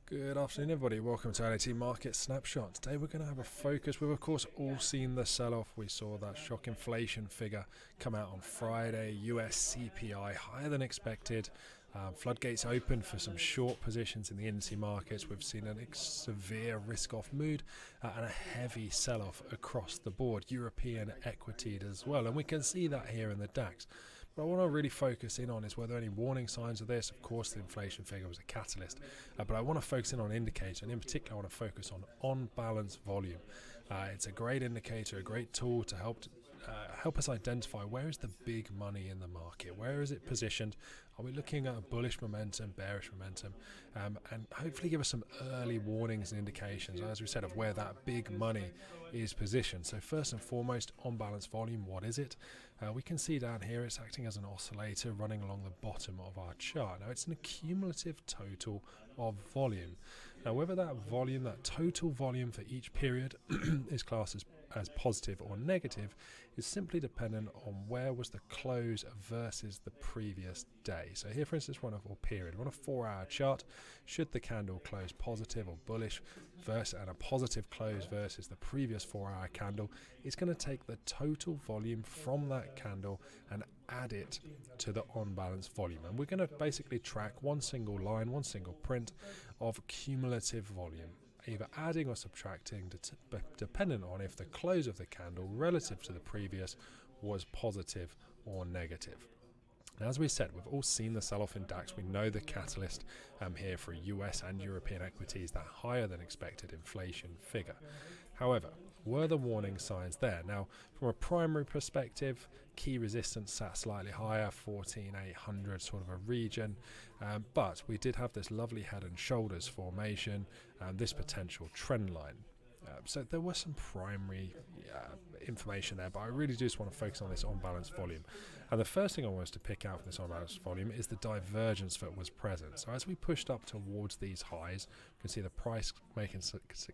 Good afternoon, everybody. Welcome to LAT Market Snapshot. Today we're going to have a focus. We've, of course, all seen the sell-off. We saw that shock inflation figure come out on Friday. US CPI higher than expected. Floodgates open for some short positions in the indice markets. We've seen a severe risk-off mood and a heavy sell-off across the board. European equity as well. And we can see that here in the DAX. What I want to really focus in on is whether any warning signs of this. Of course, the inflation figure was a catalyst, but I want to focus in on indicators, and in particular, I want to focus on balance volume. It's a great indicator, a great tool to help us identify where is the big money in the market, where is it positioned. Are we looking at a bullish momentum, bearish momentum, and hopefully give us some early warnings and indications, as we said, of where that big money is positioned. So first and foremost, on balance volume, what is it? We can see down here it's acting as an oscillator running along the bottom of our chart. Now it's an accumulative total of volume. Now whether that volume, that total volume for each period is classed as positive or negative is simply dependent on where was the close versus the previous day. So here, for instance, or period, on a 4-hour chart, should the candle close positive or bullish and a positive close versus the previous 4-hour candle, it's going to take the total volume from that candle and add it to the on balance volume. And we're going to basically track one single line, one single print of cumulative volume, either adding or subtracting, dependent on if the close of the candle relative to the previous was positive or negative. Now, as we said, we've all seen the sell-off in DAX. We know the catalyst here for US and European equities, that higher than expected inflation figure. However, were the warning signs there? Now, from a primary perspective, key resistance sat slightly higher, 14,800 sort of a region, but we did have this lovely head and shoulders formation and this potential trend line. So there was some primary information there, but I really just want to focus on this on-balance volume. And the first thing I want us to pick out from this on-balance volume is the divergence that was present. So as we pushed up towards these highs, you can see the price making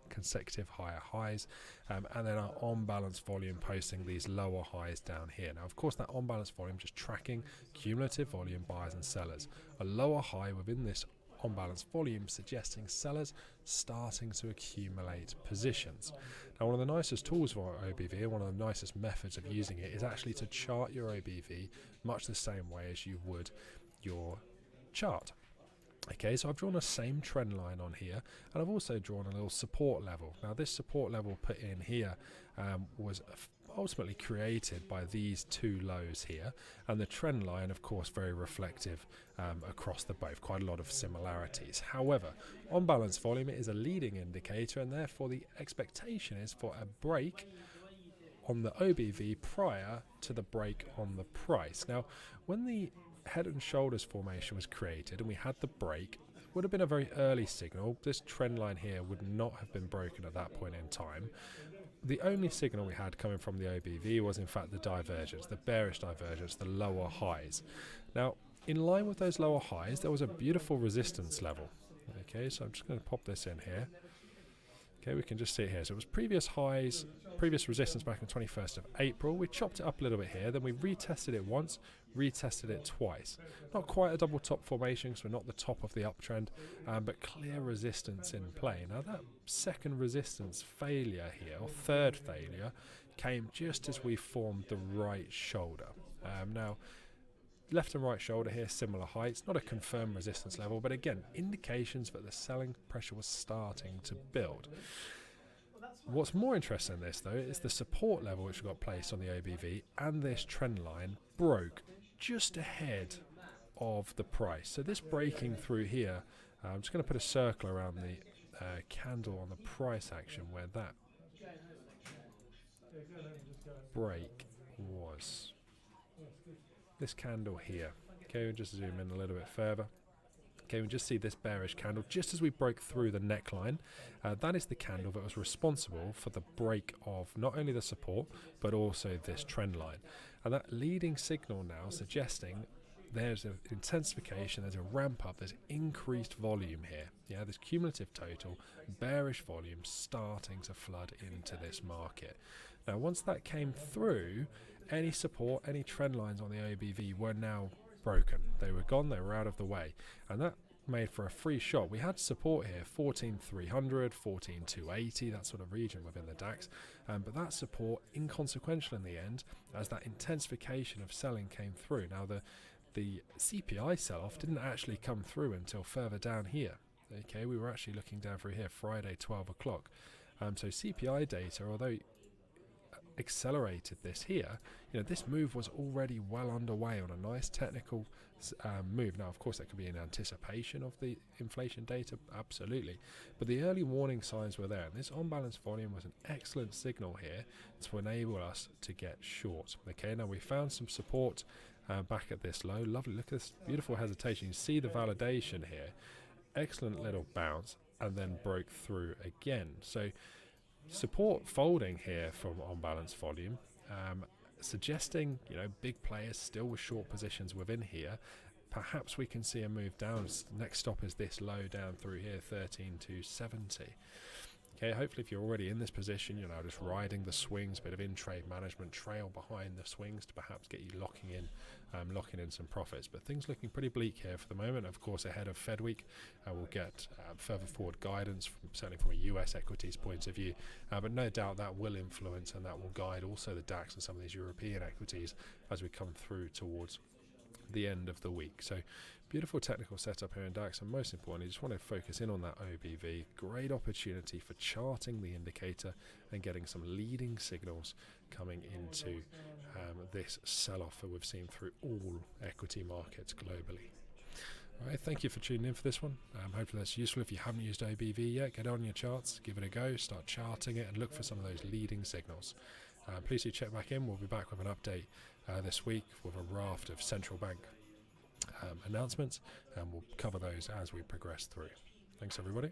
consecutive higher highs, and then our on-balance volume posting these lower highs down here. Now, of course, that on-balance volume just tracking cumulative volume buyers and sellers. A lower high within this on balance volume suggesting sellers starting to accumulate positions. Now, one of the nicest tools for OBV and one of the nicest methods of using it is actually to chart your OBV much the same way as you would your chart. Okay, so I've drawn the same trend line on here, and I've also drawn a little support level. Now, this support level put in here was ultimately created by these two lows here, and the trend line, of course, very reflective across the both, quite a lot of similarities. However, on balance volume, it is a leading indicator, and therefore the expectation is for a break on the OBV prior to the break on the price. Now, when the head and shoulders formation was created and we had the break, it would have been a very early signal. This trend line here would not have been broken at that point in time. The only signal we had coming from the OBV was in fact the divergence, the bearish divergence, the lower highs. Now, in line with those lower highs, there was a beautiful resistance level. Okay, so I'm just going to pop this in here. Okay, we can just see it here. So it was previous highs, previous resistance back on the 21st of April. We chopped it up a little bit here. Then we retested it once, retested it twice. Not quite a double top formation because we're not the top of the uptrend, but clear resistance in play. Now that second resistance failure here, or third failure, came just as we formed the right shoulder. Now, left and right shoulder here, similar heights, not a confirmed resistance level, but again, indications that the selling pressure was starting to build. What's more interesting in this, though, is the support level which got placed on the OBV and this trend line broke just ahead of the price. So this breaking through here, I'm just going to put a circle around the candle on the price action where that break was. This candle here. Okay, we'll just zoom in a little bit further. Okay, we just see this bearish candle just as we broke through the neckline. That is the candle that was responsible for the break of not only the support but also this trend line. And that leading signal now suggesting there's an intensification, there's a ramp up, there's increased volume here. Yeah, this cumulative total, bearish volume starting to flood into this market. Now, once that came through, any support, any trend lines on the OBV were now broken. They were gone, they were out of the way, and that made for a free shot. We had support here, 14,300, 14,280, that sort of region within the DAX, but that support inconsequential in the end as that intensification of selling came through. Now the CPI sell-off didn't actually come through until further down here. Okay, we were actually looking down through here Friday 12 o'clock. So CPI data, although accelerated this here, this move was already well underway on a nice technical move. Now, of course, that could be in anticipation of the inflation data, absolutely, but the early warning signs were there, and this on-balance volume was an excellent signal here to enable us to get short. Okay, now we found some support back at this low. Lovely, look at this beautiful hesitation. You see the validation here, excellent little bounce, and then broke through again. So support folding here from on-balance volume, suggesting big players still with short positions within here. Perhaps we can see a move down. Next stop is this low down through here, 13,270. Okay, hopefully if you're already in this position, you're now just riding the swings, bit of in-trade management, trail behind the swings to perhaps get you locking in some profits. But things looking pretty bleak here for the moment. Of course, ahead of Fed week, we'll get further forward guidance, certainly from a US equities point of view. But no doubt that will influence and that will guide also the DAX and some of these European equities as we come through towards the end of the week. So beautiful technical setup here in DAX, and most importantly, just want to focus in on that OBV. Great opportunity for charting the indicator and getting some leading signals coming into this sell-off that we've seen through all equity markets globally. All right, thank you for tuning in for this one. Hopefully that's useful. If you haven't used OBV yet, get on your charts, give it a go, start charting it and look for some of those leading signals. Please do check back in. We'll be back with an update this week with a raft of central bank announcements, and we'll cover those as we progress through. Thanks everybody.